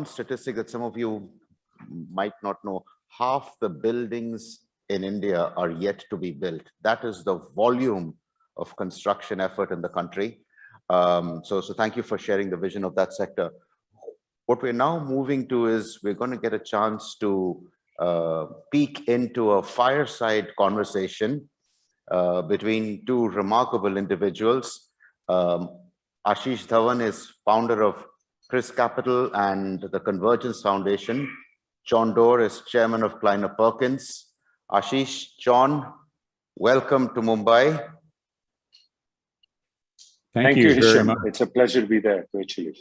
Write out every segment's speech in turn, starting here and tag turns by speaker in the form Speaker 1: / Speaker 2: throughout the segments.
Speaker 1: statistic that some of you might not know: half the buildings in India are yet to be built. That is the volume of construction effort in the country. So thank you for sharing the vision of that sector. What we're now moving to is we're going to get a chance to peek into a fireside conversation between two remarkable individuals. Ashish Dhawan is founder of Chris Capital and the Convergence Foundation. John Doerr is chairman of Kleiner Perkins. Ashish, John, welcome to Mumbai.
Speaker 2: Thank you very much. It's a pleasure to be there virtually.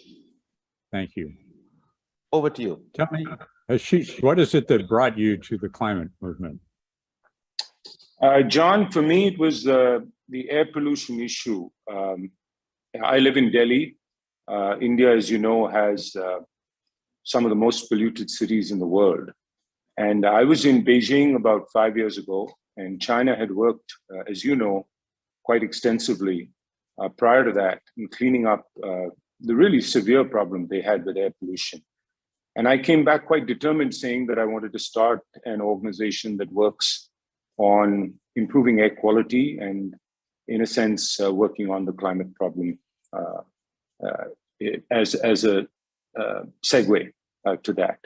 Speaker 3: Thank you.
Speaker 1: Over to you.
Speaker 3: Tell me, Ashish, what is it that brought you to the climate movement?
Speaker 2: John, for me, it was the air pollution issue. I live in Delhi. India, as you know, has some of the most polluted cities in the world. And I was in Beijing about 5 years ago, and China had worked, as you know, quite extensively prior to that in cleaning up the really severe problem they had with air pollution. And I came back quite determined, saying that I wanted to start an organization that works on improving air quality and, in a sense, working on the climate problem as a segue to that.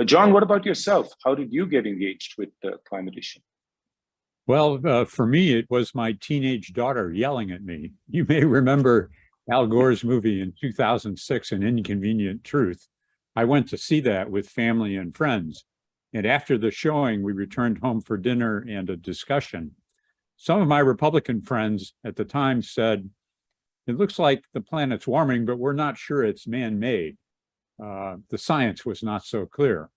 Speaker 2: John, what about yourself? How did you get engaged with the climate issue?
Speaker 3: Well, for me, it was my teenage daughter yelling at me. You may remember Al Gore's movie in 2006, An Inconvenient Truth. I went to see that with family and friends. And after the showing, we returned home for dinner and a discussion. Some of my Republican friends at the time said, it looks like the planet's warming, but we're not sure it's man-made. The science was not so clear.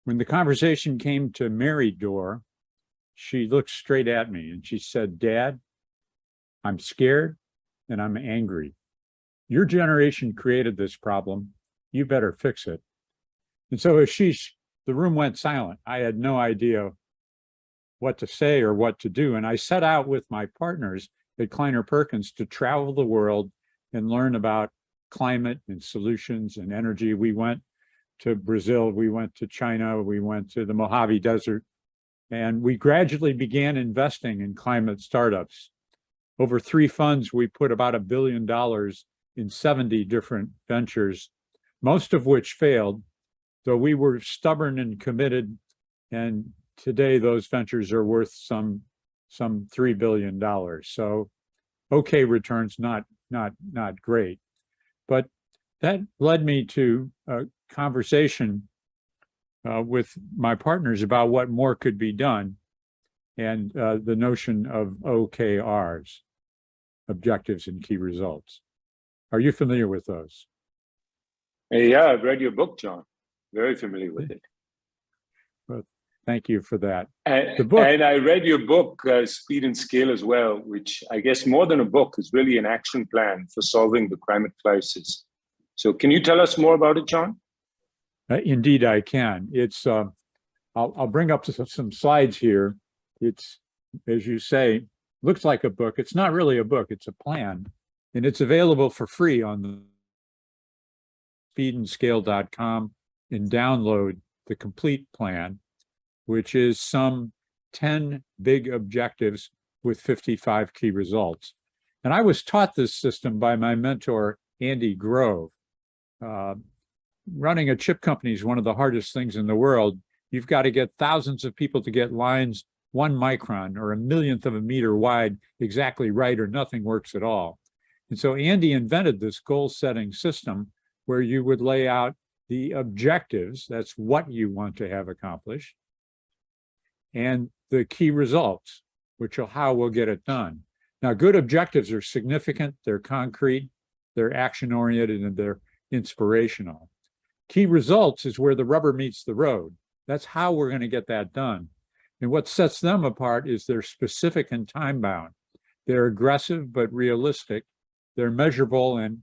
Speaker 3: When the conversation came to Mary Doerr, she looked straight at me and she said, Dad, I'm scared and I'm angry. Your generation created this problem. You better fix it. And so Ashish, the room went silent. I had no idea what to say or what to do. And I set out with my partners at Kleiner Perkins to travel the world and learn about climate and solutions and energy. We went to Brazil, we went to China, we went to the Mojave Desert, and we gradually began investing in climate startups. Over 3 funds, we put about $1 billion in 70 different ventures, most of which failed, though we were stubborn and committed. And today those ventures are worth some $3 billion. So okay returns, not great. But that led me to a conversation with my partners about what more could be done, and the notion of OKRs, objectives and key results. Are you familiar with those?
Speaker 2: Yeah, I've read your book, John. Very familiar with it.
Speaker 3: Well, thank you for that.
Speaker 2: And I read your book, Speed and Scale, as well, which I guess more than a book is really an action plan for solving the climate crisis. So can you tell us more about it, John?
Speaker 3: Indeed, I can. It's I'll bring up some slides here. It's, as you say, looks like a book. It's not really a book. It's a plan, and it's available for free on the speedandscale.com, and download the complete plan, which is some 10 big objectives with 55 key results. And I was taught this system by my mentor, Andy Grove. Running a chip company is one of the hardest things in the world. You've got to get thousands of people to get lines 1 micron or 1/1,000,000 of a meter wide exactly right, or nothing works at all. And so Andy invented this goal-setting system where you would lay out the objectives, that's what you want to have accomplished, and the key results, which are how we'll get it done. Now, good objectives are significant, they're concrete, they're action-oriented, and they're inspirational. Key results is where the rubber meets the road. That's how we're going to get that done. And what sets them apart is they're specific and time-bound. They're aggressive but realistic. They're measurable and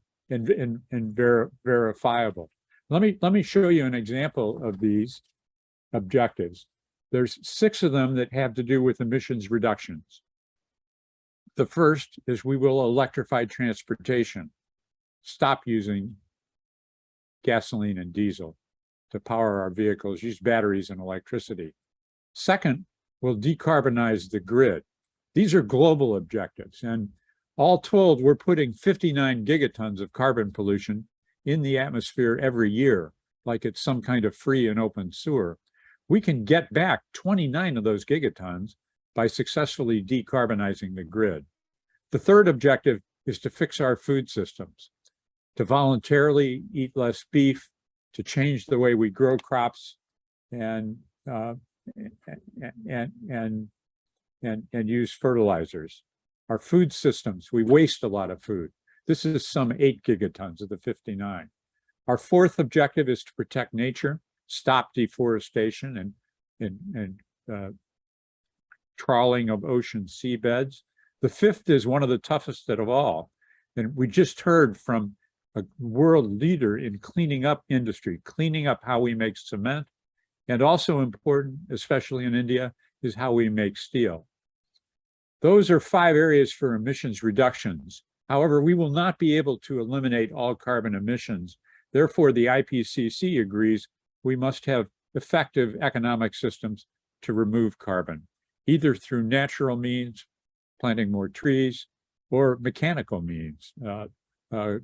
Speaker 3: verifiable. Let me show you an example of these objectives. There's 6 of them that have to do with emissions reductions. The first is we will electrify transportation, stop using gasoline and diesel to power our vehicles, use batteries and electricity. Second, we'll decarbonize the grid. These are global objectives, and all told, we're putting 59 gigatons of carbon pollution in the atmosphere every year, like it's some kind of free and open sewer. We can get back 29 of those gigatons by successfully decarbonizing the grid. The third objective is to fix our food systems, to voluntarily eat less beef, to change the way we grow crops and use fertilizers. Our food systems, we waste a lot of food. This is some 8 gigatons of the 59. Our fourth objective is to protect nature, stop deforestation and trawling of ocean seabeds. The fifth is one of the toughest of all. And we just heard from a world leader in cleaning up industry, cleaning up how we make cement, and also important, especially in India, is how we make steel. Those are 5 areas for emissions reductions. However, we will not be able to eliminate all carbon emissions. Therefore, the IPCC agrees we must have effective economic systems to remove carbon, either through natural means, planting more trees, or mechanical means,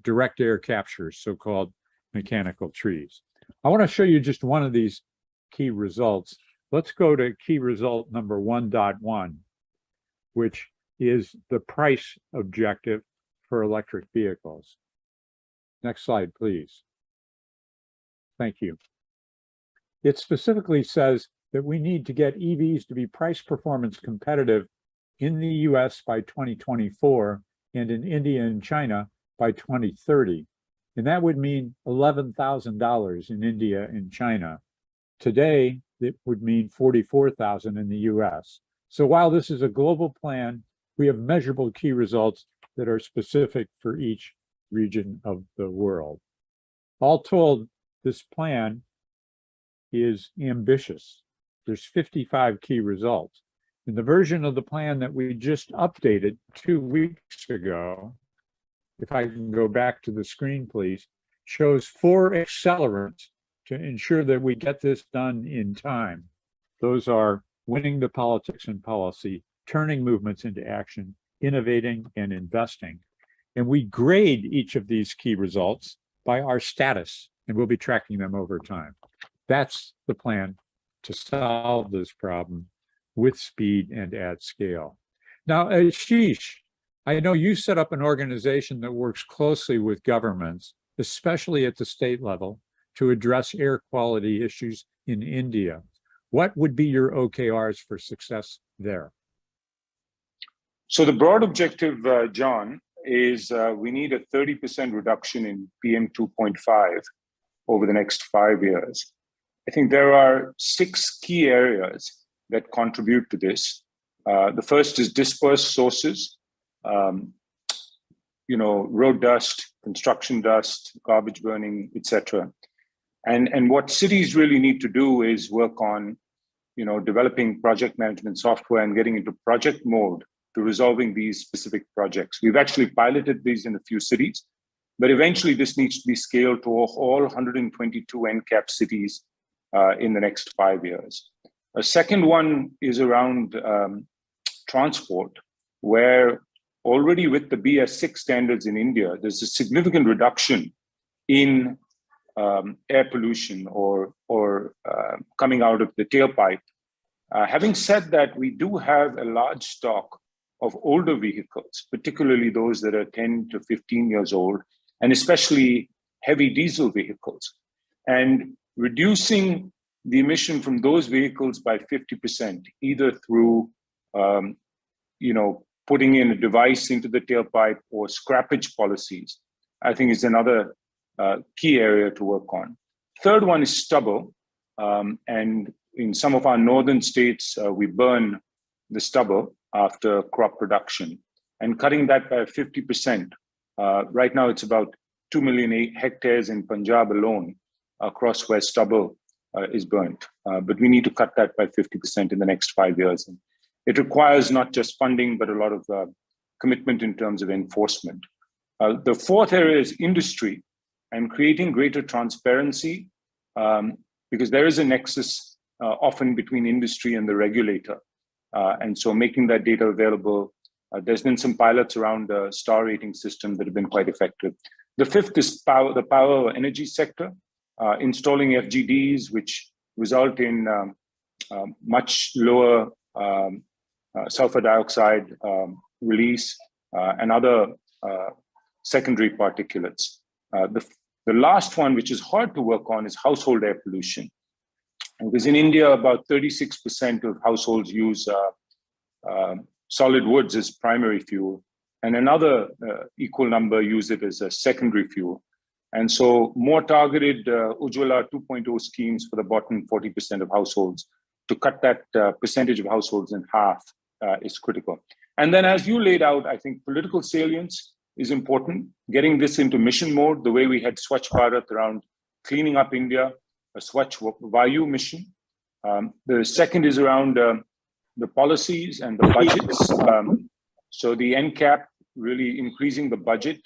Speaker 3: direct air capture, so-called mechanical trees. I want to show you just one of these key results. Let's go to key result number 1.1, which is the price objective for electric vehicles. Next slide, please. Thank you. It specifically says that we need to get EVs to be price performance competitive in the US by 2024 and in India and China by 2030. And that would mean $11,000 in India and China. Today, it would mean $44,000 in the US. So while this is a global plan, we have measurable key results that are specific for each region of the world. All told, this plan is ambitious. There's 55 key results. In the version of the plan that we just updated 2 weeks ago, if I can go back to the screen, please, shows 4 accelerants to ensure that we get this done in time. Those are winning the politics and policy, turning movements into action, innovating and investing. And we grade each of these key results by our status, and we'll be tracking them over time. That's the plan to solve this problem with speed and at scale. Now, Ashish, I know you set up an organization that works closely with governments, especially at the state level, to address air quality issues in India. What would be your OKRs for success there?
Speaker 2: So the broad objective, John, is we need a 30% reduction in PM 2.5 over the next 5 years. I think there are 6 key areas that contribute to this. The first is dispersed sources, road dust, construction dust, garbage burning, etc. And what cities really need to do is work on, developing project management software and getting into project mode to resolving these specific projects. We've actually piloted these in a few cities, but eventually this needs to be scaled to all 122 NCAP cities in the next 5 years. A second one is around transport, where already with the BS6 standards in India, there's a significant reduction in air pollution or coming out of the tailpipe. Having said that, we do have a large stock of older vehicles, particularly those that are 10 to 15 years old, and especially heavy diesel vehicles. And reducing the emission from those vehicles by 50%, either through putting in a device into the tailpipe or scrappage policies, I think is another key area to work on. Third one is stubble. And in some of our northern states, we burn the stubble after crop production, and cutting that by 50%. Right now, it's about 2 million hectares in Punjab alone across where stubble is burnt. But we need to cut that by 50% in the next 5 years. And it requires not just funding, but a lot of commitment in terms of enforcement. The fourth area is industry. and creating greater transparency, because there is a nexus often between industry and the regulator. And so making that data available. There's been some pilots around the star rating system that have been quite effective. The fifth is the power energy sector, installing FGDs, which result in much lower sulfur dioxide release and other secondary particulates. The last one, which is hard to work on, is household air pollution. Because in India, about 36% of households use solid woods as primary fuel, and another equal number use it as a secondary fuel. And so more targeted Ujjwala 2.0 schemes for the bottom 40% of households to cut that percentage of households in half is critical. And then as you laid out, I think political salience is important, getting this into mission mode, the way we had Swachh Bharat around cleaning up India, a Swachh Vayu mission. The second is around the policies and the budgets. So the NCAP really increasing the budget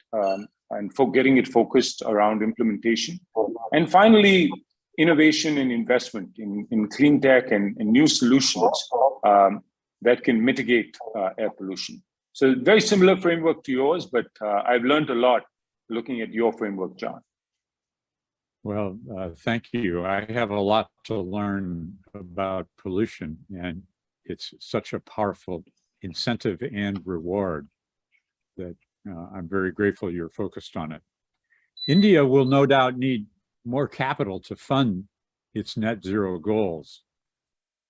Speaker 2: and for getting it focused around implementation. And finally, innovation and investment in clean tech and new solutions that can mitigate air pollution. So very similar framework to yours, but I've learned a lot looking at your framework, John.
Speaker 3: Well, thank you. I have a lot to learn about pollution, and it's such a powerful incentive and reward that I'm very grateful you're focused on it. India will no doubt need more capital to fund its net zero goals.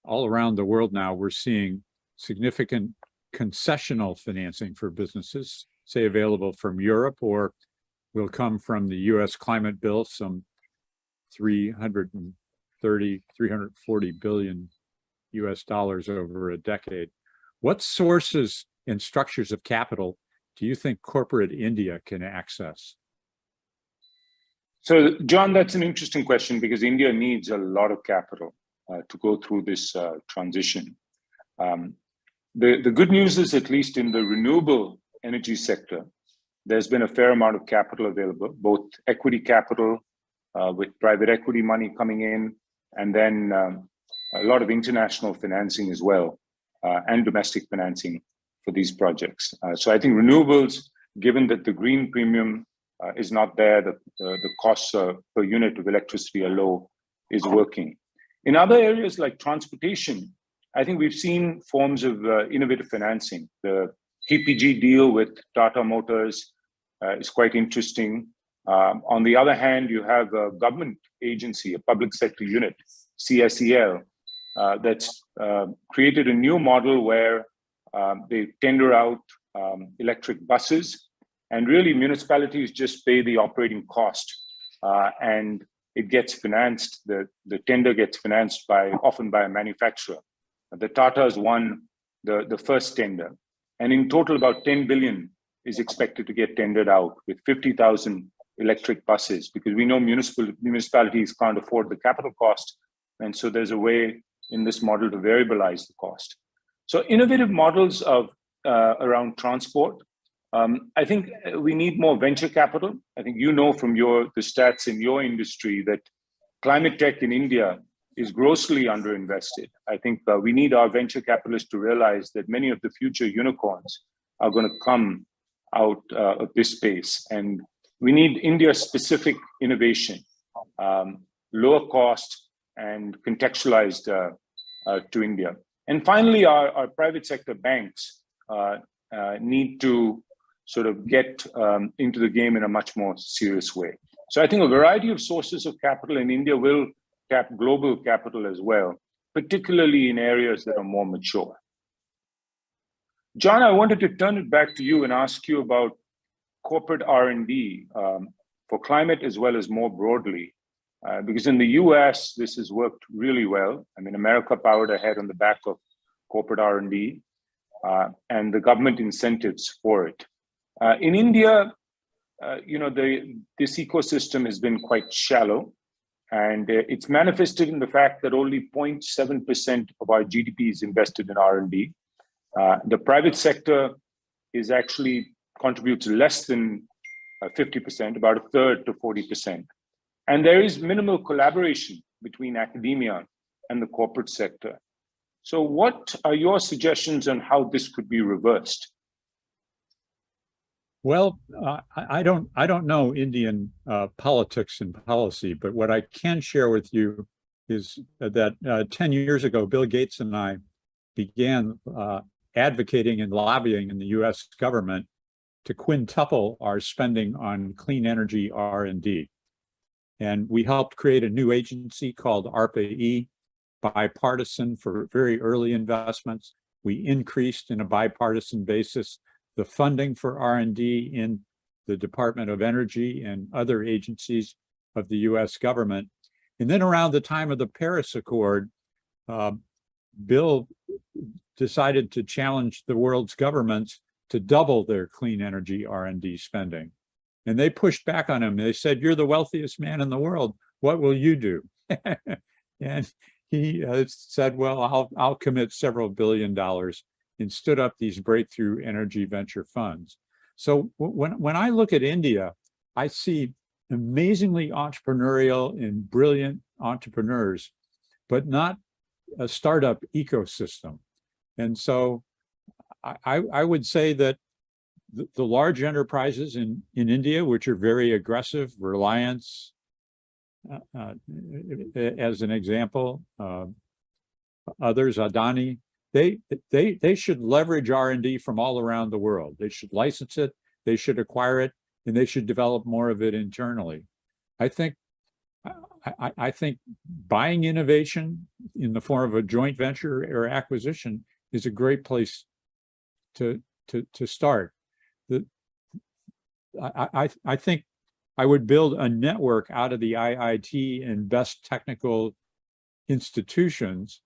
Speaker 3: All around the world now, we're seeing significant concessional financing for businesses, say available from Europe or will come from the US climate bill, some 340 billion US dollars over a decade. What sources and structures of capital do you think corporate India can access?
Speaker 2: So, John, that's an interesting question because India needs a lot of capital to go through this transition. The good news is, at least in the renewable energy sector, there's been a fair amount of capital available, both equity capital with private equity money coming in, and then a lot of international financing as well, and domestic financing for these projects. So I think renewables, given that the green premium is not there, the costs per unit of electricity are low, is working. In other areas like transportation, I think we've seen forms of innovative financing. The TPG deal with Tata Motors is quite interesting. On the other hand, you have a government agency, a public sector unit, CSEL, that's created a new model where they tender out electric buses, and really municipalities just pay the operating cost, and it gets financed. The tender gets financed often by a manufacturer. The Tatas won the first tender, and in total about 10 billion is expected to get tendered out with 50,000 electric buses, because we know municipalities can't afford the capital cost, and so there's a way in this model to variabilize the cost. So innovative models of around transport. I think we need more venture capital. I think you know from the stats in your industry that climate tech in India is grossly underinvested. I think we need our venture capitalists to realize that many of the future unicorns are going to come out of this space. And we need India-specific innovation, lower cost and contextualized to India. And finally, our private sector banks need to sort of get into the game in a much more serious way. So I think a variety of sources of capital in India will tap global capital as well, particularly in areas that are more mature. John, I wanted to turn it back to you and ask you about corporate R&D for climate as well as more broadly, because in the US, this has worked really well. I mean, America powered ahead on the back of corporate R&D and the government incentives for it. In India, this ecosystem has been quite shallow, and it's manifested in the fact that only 0.7% of our GDP is invested in R&D. The private sector is actually contributes less than 50%, about a third to 40%. And there is minimal collaboration between academia and the corporate sector. So what are your suggestions on how this could be reversed?
Speaker 3: Well, I don't know Indian politics and policy, but what I can share with you is that 10 years ago, Bill Gates and I began advocating and lobbying in the U.S. government to quintuple our spending on clean energy R&D. And we helped create a new agency called ARPA-E, bipartisan for very early investments. We increased in a bipartisan basis the funding for R&D in the Department of Energy and other agencies of the U.S. government. And then around the time of the Paris Accord, Bill decided to challenge the world's governments to double their clean energy R&D spending. And they pushed back on him. They said, "You're the wealthiest man in the world. What will you do?" And he said, "Well, I'll commit several $billion," and stood up these breakthrough energy venture funds. So when I look at India, I see amazingly entrepreneurial and brilliant entrepreneurs, but not a startup ecosystem. And so I would say that the large enterprises in India, which are very aggressive, Reliance, as an example, others, Adani, they should leverage R&D from all around the world. They should license it, they should acquire it, and they should develop more of it internally. I think buying innovation in the form of a joint venture or acquisition is a great place to start. I think I would build a network out of the IIT and best technical institutions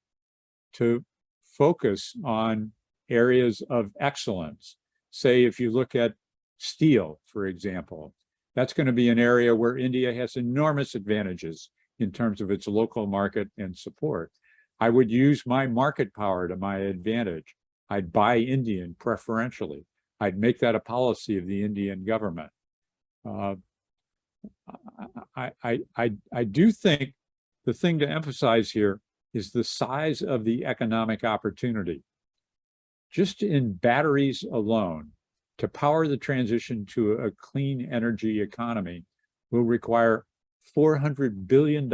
Speaker 3: to focus on areas of excellence. Say, if you look at steel, for example, that's going to be an area where India has enormous advantages in terms of its local market and support. I would use my market power to my advantage. I'd buy Indian preferentially. I'd make that a policy of the Indian government. I do think the thing to emphasize here is the size of the economic opportunity. Just in batteries alone, to power the transition to a clean energy economy will require $400 billion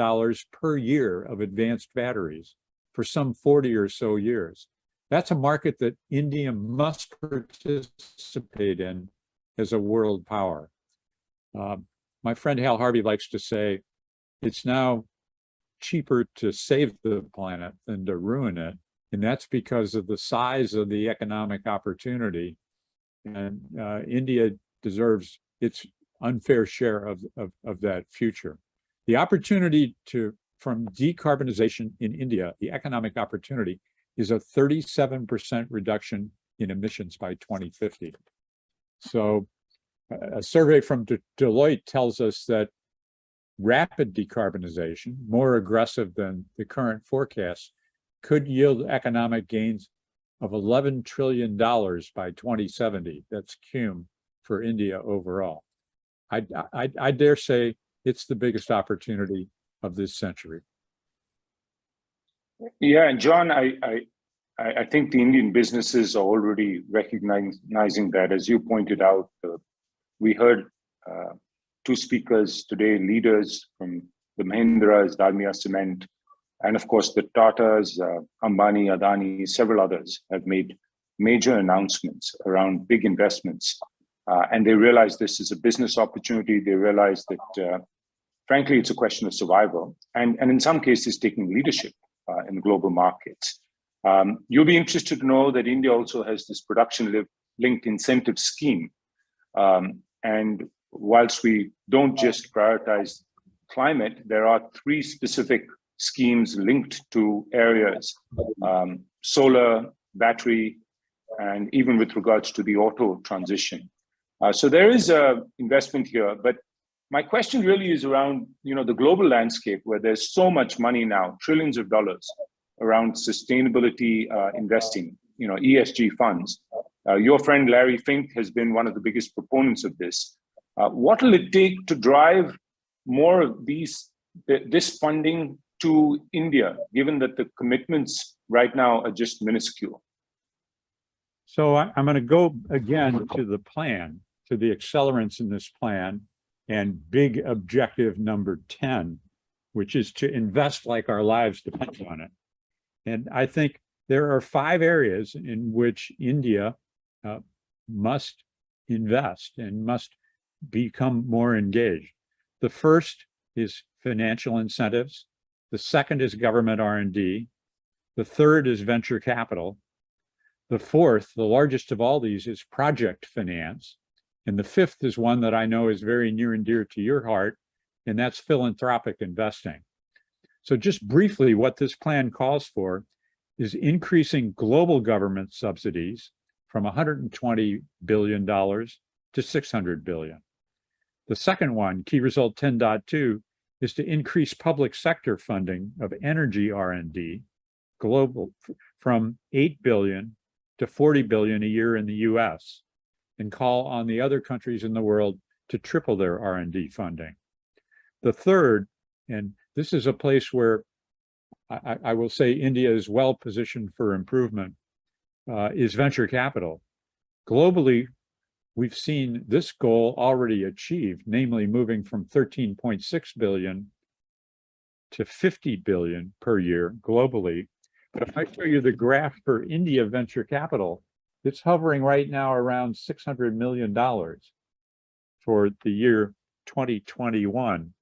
Speaker 3: per year of advanced batteries for some 40 or so years. That's a market that India must participate in as a world power. My friend Hal Harvey likes to say, it's now cheaper to save the planet than to ruin it. And that's because of the size of the economic opportunity. And India deserves its unfair share of that future. The opportunity from decarbonization in India, the economic opportunity is a 37% reduction in emissions by 2050. So a survey from Deloitte tells us that rapid decarbonization, more aggressive than the current forecast, could yield economic gains of $11 trillion by 2070. That's cum for India overall. I dare say it's the biggest opportunity of this century.
Speaker 2: Yeah, and John, I think the Indian businesses are already recognizing that. As you pointed out, we heard two speakers today, leaders from the Mahindras, Dalmia Cement, and of course the Tatas, Ambani, Adani, several others have made major announcements around big investments. And they realize this is a business opportunity. They realize that, frankly, it's a question of survival. And in some cases, taking leadership in global markets. You'll be interested to know that India also has this production-linked incentive scheme. And whilst we don't just prioritize climate, there are 3 specific schemes linked to areas, solar, battery, and even with regards to the auto transition. So there is an investment here, but my question really is around, the global landscape where there's so much money now, trillions of dollars around sustainability investing, ESG funds. Your friend Larry Fink has been one of the biggest proponents of this. What will it take to drive more of this funding to India, given that the commitments right now are just minuscule?
Speaker 3: So I'm going to go again to the plan, to the accelerants in this plan, and big objective number 10, which is to invest like our lives depend on it. And I think there are 5 areas in which India must invest and must become more engaged. The first is financial incentives. The second is government R&D. The third is venture capital. The fourth, the largest of all these, is project finance. And the fifth is one that I know is very near and dear to your heart, and that's philanthropic investing. So just briefly, what this plan calls for is increasing global government subsidies from $120 billion to $600 billion. The second one, key result 10.2, is to increase public sector funding of energy R&D global from $8 billion to $40 billion a year in the US, and call on the other countries in the world to triple their R&D funding. The third, and this is a place where I will say India is well positioned for improvement, is venture capital. Globally, we've seen this goal already achieved, namely moving from 13.6 billion to 50 billion per year globally. But if I show you the graph for India venture capital, it's hovering right now around $600 million for the year 2021,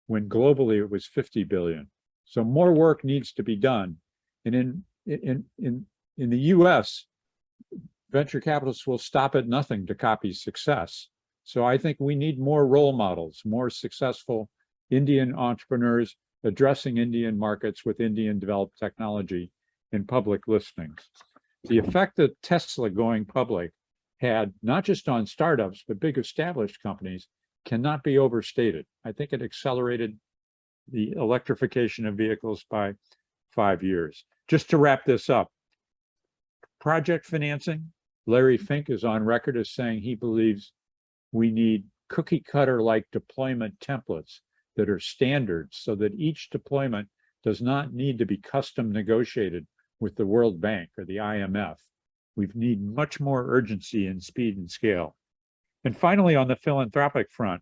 Speaker 3: when globally it was 50 billion. So more work needs to be done. And in the US, venture capitalists will stop at nothing to copy success. So I think we need more role models, more successful Indian entrepreneurs addressing Indian markets with Indian developed technology in public listings. The effect that Tesla going public had, not just on startups, but big established companies, cannot be overstated. I think it accelerated the electrification of vehicles by 5 years. Just to wrap this up, project financing, Larry Fink is on record as saying he believes we need cookie cutter like deployment templates that are standards so that each deployment does not need to be custom negotiated with the World Bank or the IMF. We need much more urgency and speed and scale. And finally, on the philanthropic front,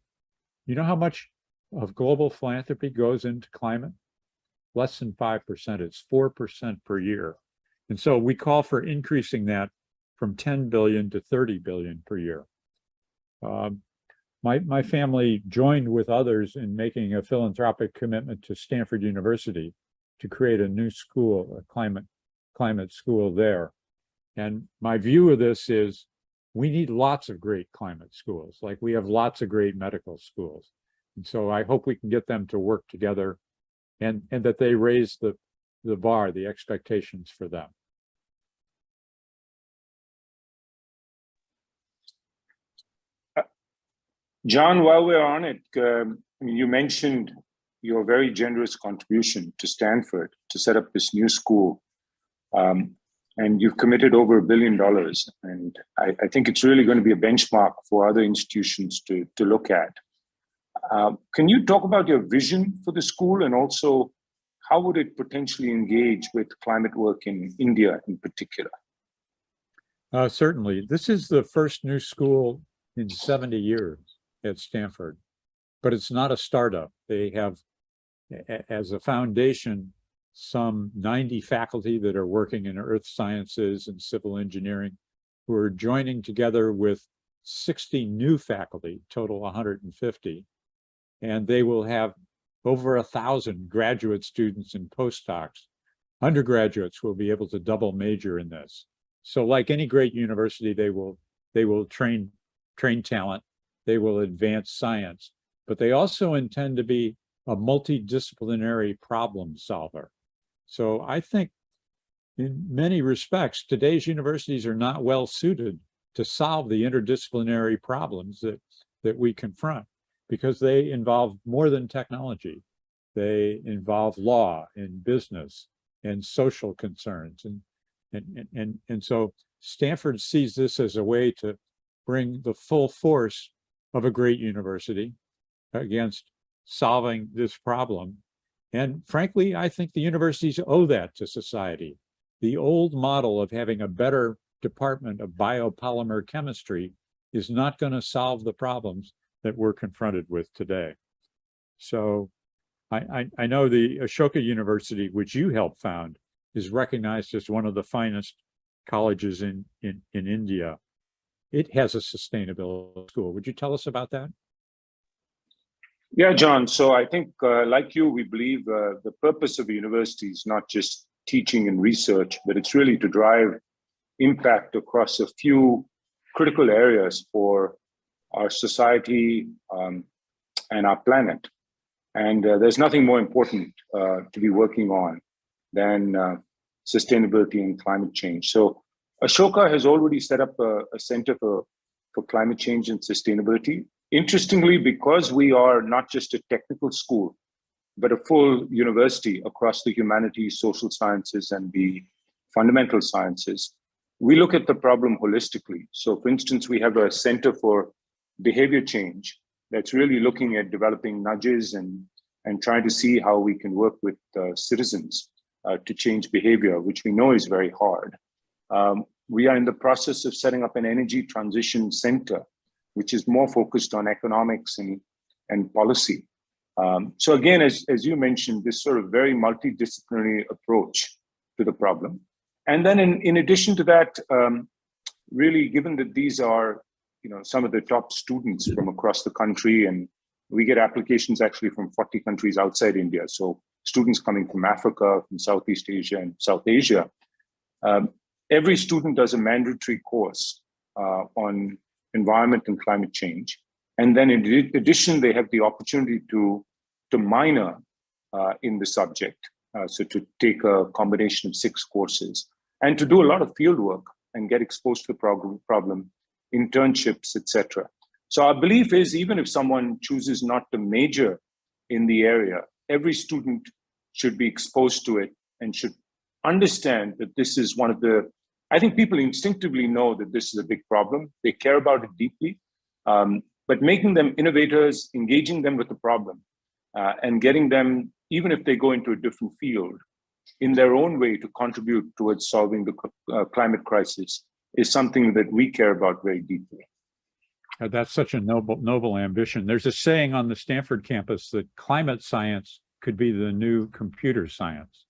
Speaker 3: you know how much of global philanthropy goes into climate? Less than 5%. It's 4% per year. And so we call for increasing that from 10 billion to 30 billion per year. My family joined with others in making a philanthropic commitment to Stanford University to create a new school, a climate school there. And my view of this is we need lots of great climate schools, like we have lots of great medical schools. And so I hope we can get them to work together and that they raise the bar, the expectations for them.
Speaker 2: John, while we're on it, you mentioned your very generous contribution to Stanford to set up this new school. And you've committed over $1 billion. And I think it's really going to be a benchmark for other institutions to look at. Can you talk about your vision for the school, and also how would it potentially engage with climate work in India in particular?
Speaker 3: Certainly. This is the first new school in 70 years at Stanford, but it's not a startup. They have, as a foundation, some 90 faculty that are working in earth sciences and civil engineering who are joining together with 60 new faculty, total 150. And they will have over 1,000 graduate students and postdocs. Undergraduates will be able to double major in this. So like any great university, they will train talent, they will advance science, but they also intend to be a multidisciplinary problem solver. So I think in many respects, today's universities are not well suited to solve the interdisciplinary problems that we confront, because they involve more than technology. They involve law and business and social concerns. And so Stanford sees this as a way to bring the full force of a great university against solving this problem. And frankly, I think the universities owe that to society. The old model of having a better department of biopolymer chemistry is not going to solve the problems that we're confronted with today. So I know the Ashoka University, which you helped found, is recognized as one of the finest colleges in India. It has a sustainability school. Would you tell us about that?
Speaker 2: Yeah, John. So I think, like you, we believe the purpose of a university is not just teaching and research, but it's really to drive impact across a few critical areas for our society and our planet. And there's nothing more important to be working on than sustainability and climate change. So Ashoka has already set up a center for climate change and sustainability. Interestingly, because we are not just a technical school, but a full university across the humanities, social sciences, and the fundamental sciences, we look at the problem holistically. So for instance, we have a center for behavior change that's really looking at developing nudges and trying to see how we can work with citizens to change behavior, which we know is very hard. We are in the process of setting up an energy transition center, which is more focused on economics and policy. So again, as you mentioned, this sort of very multidisciplinary approach to the problem. And then in addition to that, really, given that these are some of the top students from across the country, and we get applications actually from 40 countries outside India. So students coming from Africa, from Southeast Asia and South Asia. Every student does a mandatory course on environment and climate change. And then in addition, they have the opportunity to minor in the subject. So to take a combination of 6 courses and to do a lot of field work and get exposed to the problem, internships, etc. So our belief is, even if someone chooses not to major in the area, every student should be exposed to it and should understand that this is one of the, I think people instinctively know that this is a big problem. They care about it deeply, but making them innovators, engaging them with the problem, and getting them, even if they go into a different field, in their own way to contribute towards solving the climate crisis is something that we care about very deeply.
Speaker 3: That's such a noble ambition. There's a saying on the Stanford campus that climate science could be the new computer science,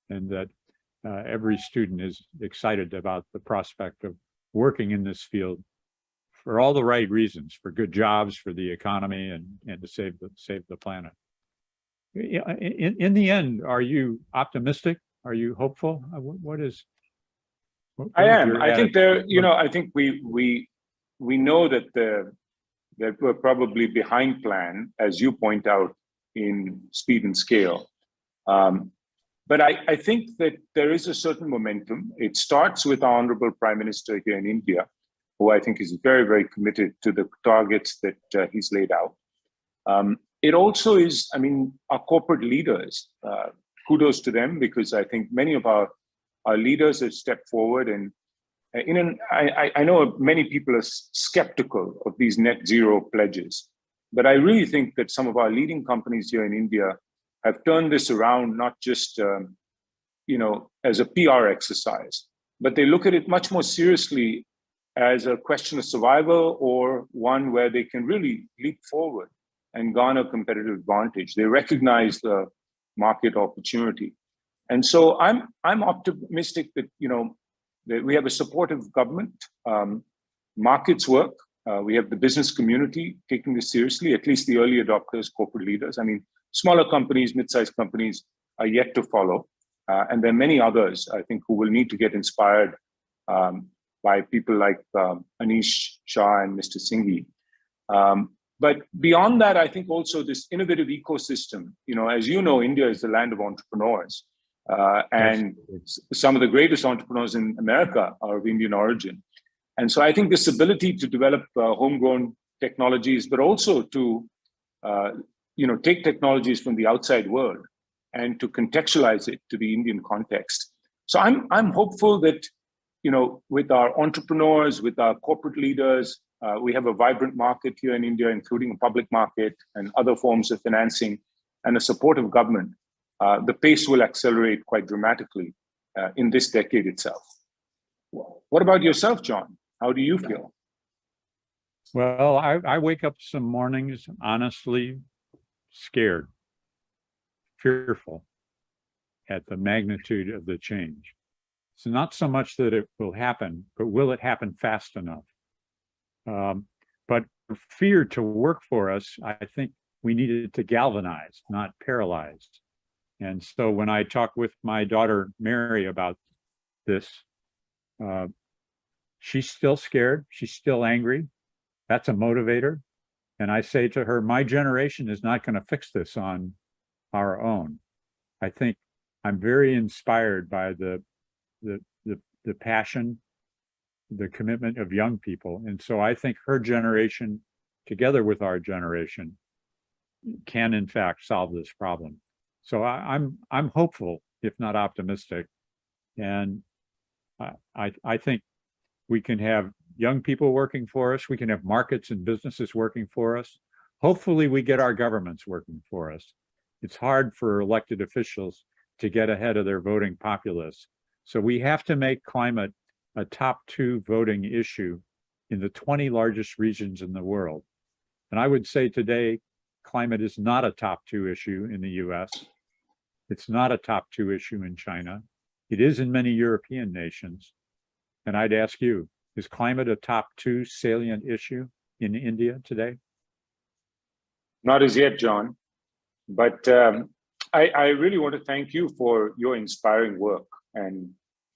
Speaker 3: and that every student is excited about the prospect of working in this field for all the right reasons, for good jobs, for the economy, and to save the planet. In the end, are you optimistic? Are you hopeful? What is?
Speaker 2: I am. I think there. I think we know that that we're probably behind plan, as you point out, in speed and scale. But I think that there is a certain momentum. It starts with our Honorable Prime Minister here in India, who I think is very, very committed to the targets that he's laid out. It also is, our corporate leaders, kudos to them, because I think many of our leaders have stepped forward. And I know many people are skeptical of these net zero pledges, but I really think that some of our leading companies here in India have turned this around, not just as a PR exercise, but they look at it much more seriously as a question of survival, or one where they can really leap forward and garner competitive advantage. They recognize the market opportunity. And so I'm optimistic that, that we have a supportive government, markets work, we have the business community taking this seriously, at least the early adopters, corporate leaders. Smaller companies, mid-sized companies are yet to follow. And there are many others, I think, who will need to get inspired by people like Anish Shah and Mr. Singhi. But beyond that, I think also this innovative ecosystem, as you know, India is the land of entrepreneurs. And some of the greatest entrepreneurs in America are of Indian origin. And so I think this ability to develop homegrown technologies, but also to take technologies from the outside world and to contextualize it to the Indian context. So I'm hopeful that with our entrepreneurs, with our corporate leaders, We have a vibrant market here in India, including a public market and other forms of financing and a supportive government. The pace will accelerate quite dramatically in this decade itself. What about yourself, John? How do you feel?
Speaker 3: Well, I wake up some mornings honestly scared, fearful at the magnitude of the change. It's not so much that it will happen, but will it happen fast enough? But for fear to work for us, I think we needed to galvanize, not paralyze. And so when I talk with my daughter, Mary, about this, she's still scared. She's still angry. That's a motivator. And I say to her, my generation is not going to fix this on our own. I think I'm very inspired by the passion, the commitment of young people. And so I think her generation, together with our generation, can in fact solve this problem. So I'm hopeful, if not optimistic. And I think we can have young people working for us. We can have markets and businesses working for us. Hopefully we get our governments working for us. It's hard for elected officials to get ahead of their voting populace. So we have to make climate a top 2 voting issue in the 20 largest regions in the world. And I would say today, climate is not a top 2 issue in the US. It's not a top 2 issue in China. It is in many European nations. And I'd ask you, is climate a top 2 salient issue in India today?
Speaker 2: Not as yet, John. But I really want to thank you for your inspiring work and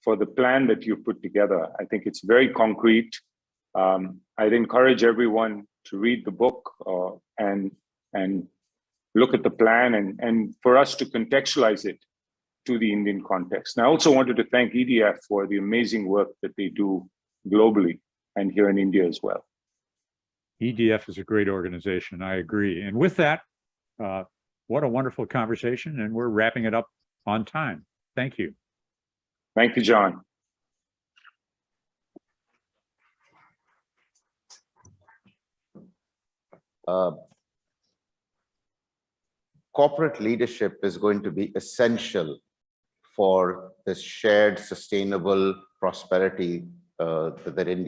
Speaker 2: for the plan that you've put together. I think it's very concrete. I'd encourage everyone to read the book and look at the plan and for us to contextualize it to the Indian context. And I also wanted to thank EDF for the amazing work that they do globally and here in India as well.
Speaker 3: EDF is a great organization, I agree. And with that, what a wonderful conversation, and we're wrapping it up on time. Thank you.
Speaker 2: Thank you, John.
Speaker 1: Corporate leadership is going to be essential for this shared sustainable prosperity that India